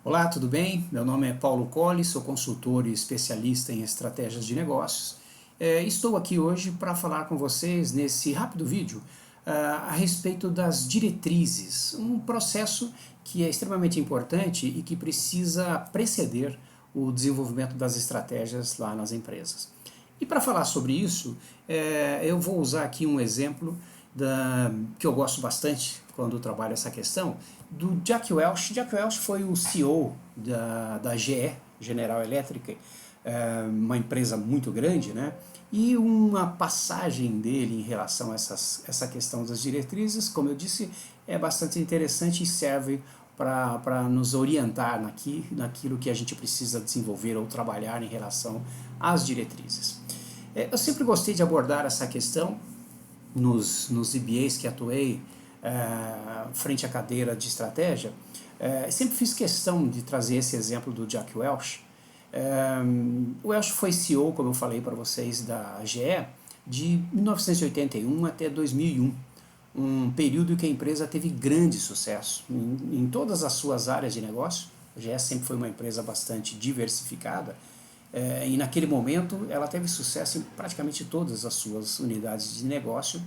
Olá, tudo bem? Meu nome é Paulo Colli, sou consultor e especialista em estratégias de negócios. Estou aqui hoje para falar com vocês nesse rápido vídeo a respeito das diretrizes, um processo que é extremamente importante e que precisa preceder o desenvolvimento das estratégias lá nas empresas. E para falar sobre isso, eu vou usar aqui um exemplo que eu gosto bastante quando trabalho essa questão, do Jack Welch. Jack Welch foi o CEO da GE, General Electric, uma empresa muito grande, né? E uma passagem dele em relação a essa questão das diretrizes, como eu disse, é bastante interessante e serve para nos orientar naquilo que a gente precisa desenvolver ou trabalhar em relação às diretrizes. Eu sempre gostei de abordar essa questão nos EBAs que atuei frente à cadeira de estratégia. Sempre fiz questão de trazer esse exemplo do Jack Welch. O Welch foi CEO, como eu falei para vocês, da GE de 1981 até 2001, um período em que a empresa teve grande sucesso em todas as suas áreas de negócio. A GE sempre foi uma empresa bastante diversificada, e naquele momento ela teve sucesso em praticamente todas as suas unidades de negócio,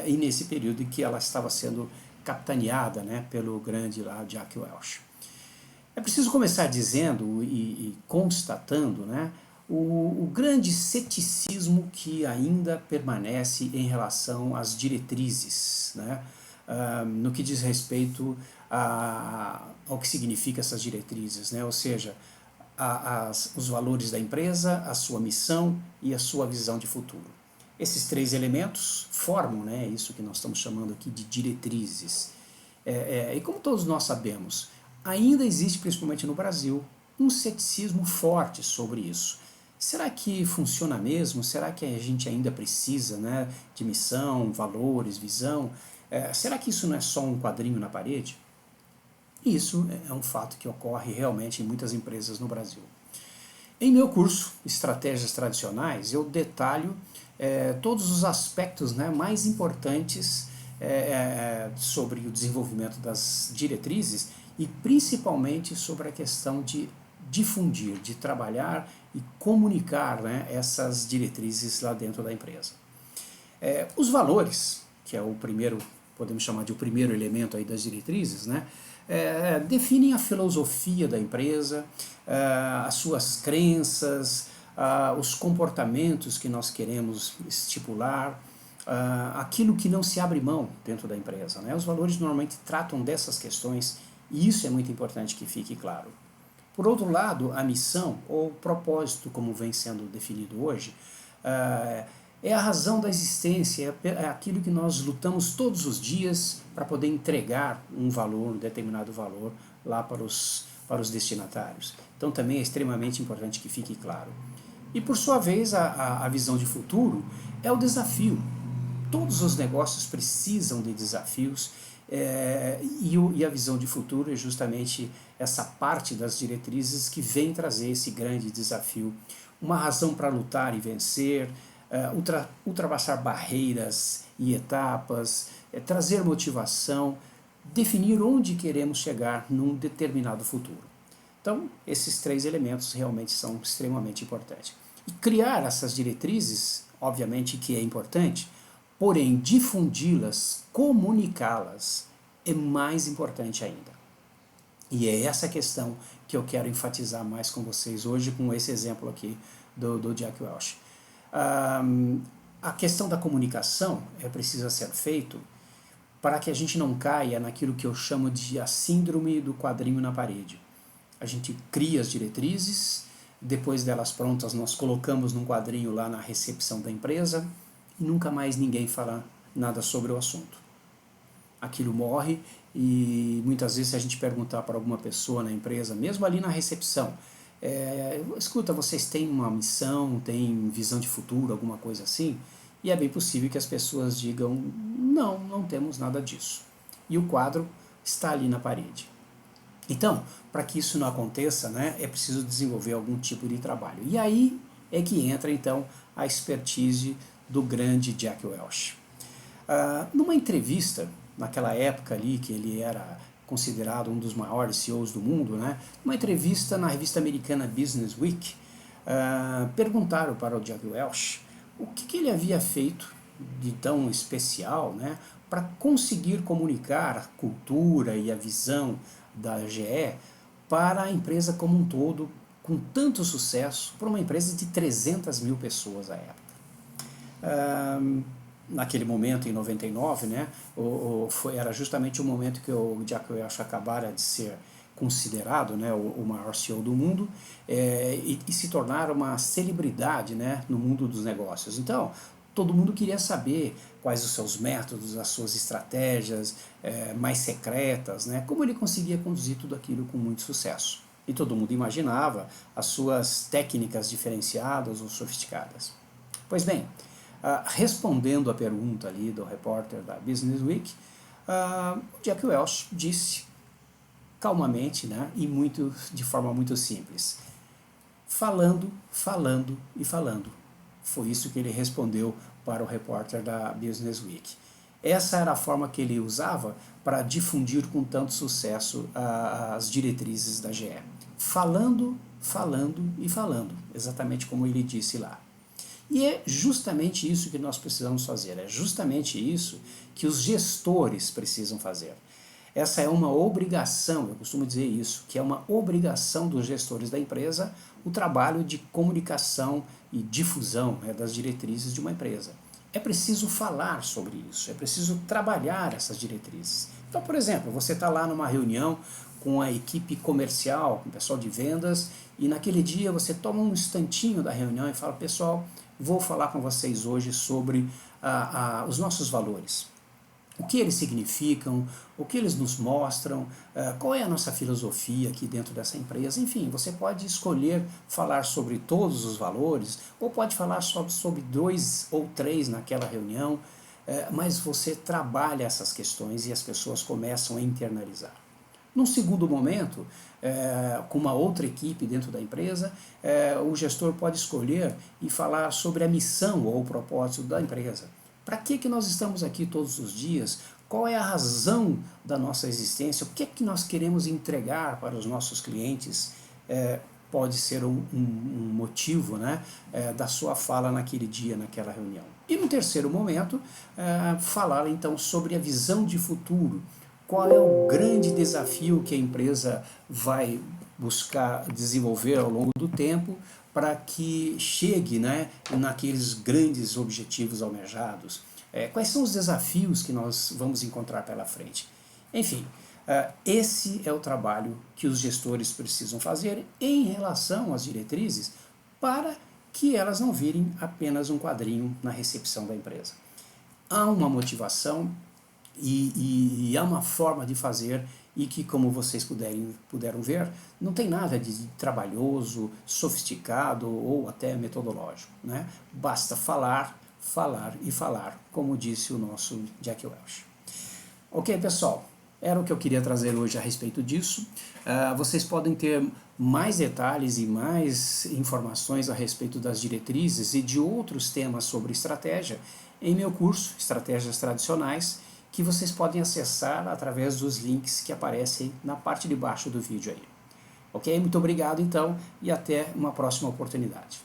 e nesse período em que ela estava sendo capitaneada, né, pelo grande lá Jack Welch. É preciso começar dizendo e constatando, né, o grande ceticismo que ainda permanece em relação às diretrizes, né, no que diz respeito ao que significa essas diretrizes, né, ou seja, os valores da empresa, a sua missão e a sua visão de futuro. Esses três elementos formam, né, isso que nós estamos chamando aqui de diretrizes. E como todos nós sabemos, ainda existe, principalmente no Brasil, um ceticismo forte sobre isso. Será que funciona mesmo? Será que a gente ainda precisa, né, de missão, valores, visão? Será que isso não é só um quadrinho na parede? E isso é um fato que ocorre realmente em muitas empresas no Brasil. Em meu curso, Estratégias Tradicionais, eu detalho todos os aspectos, né, mais importantes sobre o desenvolvimento das diretrizes e principalmente sobre a questão de difundir, de trabalhar e comunicar, né, essas diretrizes lá dentro da empresa. Os valores, que é o primeiro, podemos chamar de o primeiro elemento aí das diretrizes, né, definem a filosofia da empresa, as suas crenças, os comportamentos que nós queremos estipular, aquilo que não se abre mão dentro da empresa, né? Os valores normalmente tratam dessas questões e isso é muito importante que fique claro. Por outro lado, a missão ou propósito, como vem sendo definido hoje, é a razão da existência, é aquilo que nós lutamos todos os dias para poder entregar um valor, um determinado valor lá para os destinatários. Então também é extremamente importante que fique claro. E por sua vez, a visão de futuro é o desafio. Todos os negócios precisam de desafios, e a visão de futuro é justamente essa parte das diretrizes que vem trazer esse grande desafio, uma razão para lutar e vencer, ultrapassar barreiras e etapas, trazer motivação, definir onde queremos chegar num determinado futuro. Então, esses três elementos realmente são extremamente importantes. E criar essas diretrizes, obviamente que é importante, porém difundi-las, comunicá-las, é mais importante ainda. E é essa questão que eu quero enfatizar mais com vocês hoje, com esse exemplo aqui do Jack Welch. A questão da comunicação precisa ser feito para que a gente não caia naquilo que eu chamo de a síndrome do quadrinho na parede. A gente cria as diretrizes, depois delas prontas nós colocamos num quadrinho lá na recepção da empresa e nunca mais ninguém fala nada sobre o assunto. Aquilo morre e muitas vezes se a gente perguntar para alguma pessoa na empresa, mesmo ali na recepção, escuta, vocês têm uma missão, têm visão de futuro, alguma coisa assim? E é bem possível que as pessoas digam, não, não temos nada disso. E o quadro está ali na parede. Então, para que isso não aconteça, né, é preciso desenvolver algum tipo de trabalho. E aí é que entra, então, a expertise do grande Jack Welch. Numa entrevista, naquela época ali que ele era considerado um dos maiores CEOs do mundo, né? Numa entrevista na revista americana Business Week, perguntaram para o Jack Welch o que ele havia feito de tão especial, né, para conseguir comunicar a cultura e a visão da GE para a empresa como um todo, com tanto sucesso, para uma empresa de 300 mil pessoas à época. Naquele momento, em 99, né, era justamente o momento que o Jack Welch acabara de ser considerado, né, o maior CEO do mundo, e se tornar uma celebridade, né, no mundo dos negócios. Então, todo mundo queria saber quais os seus métodos, as suas estratégias mais secretas, né, como ele conseguia conduzir tudo aquilo com muito sucesso. E todo mundo imaginava as suas técnicas diferenciadas ou sofisticadas. Pois bem, respondendo à pergunta ali do repórter da Business Week, o Jack Welch disse calmamente, né, e de forma muito simples: falando, falando e falando. Foi isso que ele respondeu para o repórter da Business Week. Essa era a forma que ele usava para difundir com tanto sucesso as diretrizes da GE. Falando, falando e falando, exatamente como ele disse lá. E é justamente isso que nós precisamos fazer, é justamente isso que os gestores precisam fazer. Essa é uma obrigação, eu costumo dizer isso, que é uma obrigação dos gestores da empresa o trabalho de comunicação e difusão, né, das diretrizes de uma empresa. É preciso falar sobre isso, é preciso trabalhar essas diretrizes. Então, por exemplo, você está lá numa reunião com a equipe comercial, com o pessoal de vendas, e naquele dia você toma um instantinho da reunião e fala: pessoal, vou falar com vocês hoje sobre os nossos valores. O que eles significam, o que eles nos mostram, qual é a nossa filosofia aqui dentro dessa empresa. Enfim, você pode escolher falar sobre todos os valores, ou pode falar só sobre 2 ou 3 naquela reunião, mas você trabalha essas questões e as pessoas começam a internalizar. Num segundo momento, com uma outra equipe dentro da empresa, o gestor pode escolher e falar sobre a missão ou o propósito da empresa. Para que nós estamos aqui todos os dias? Qual é a razão da nossa existência? O que é que nós queremos entregar para os nossos clientes? Pode ser um motivo, né, da sua fala naquele dia, naquela reunião. E no terceiro momento, falar então sobre a visão de futuro. Qual é o grande desafio que a empresa vai buscar desenvolver ao longo do tempo para que chegue, né, naqueles grandes objetivos almejados? Quais são os desafios que nós vamos encontrar pela frente? Enfim, esse é o trabalho que os gestores precisam fazer em relação às diretrizes, para que elas não virem apenas um quadrinho na recepção da empresa. Há uma motivação e há uma forma de fazer, e que, como vocês puderam ver, não tem nada de trabalhoso, sofisticado ou até metodológico, né? Basta falar, falar e falar, como disse o nosso Jack Welch. Ok, pessoal, era o que eu queria trazer hoje a respeito disso. Vocês podem ter mais detalhes e mais informações a respeito das diretrizes e de outros temas sobre estratégia em meu curso, Estratégias Tradicionais, que vocês podem acessar através dos links que aparecem na parte de baixo do vídeo aí. Ok? Muito obrigado então, e até uma próxima oportunidade.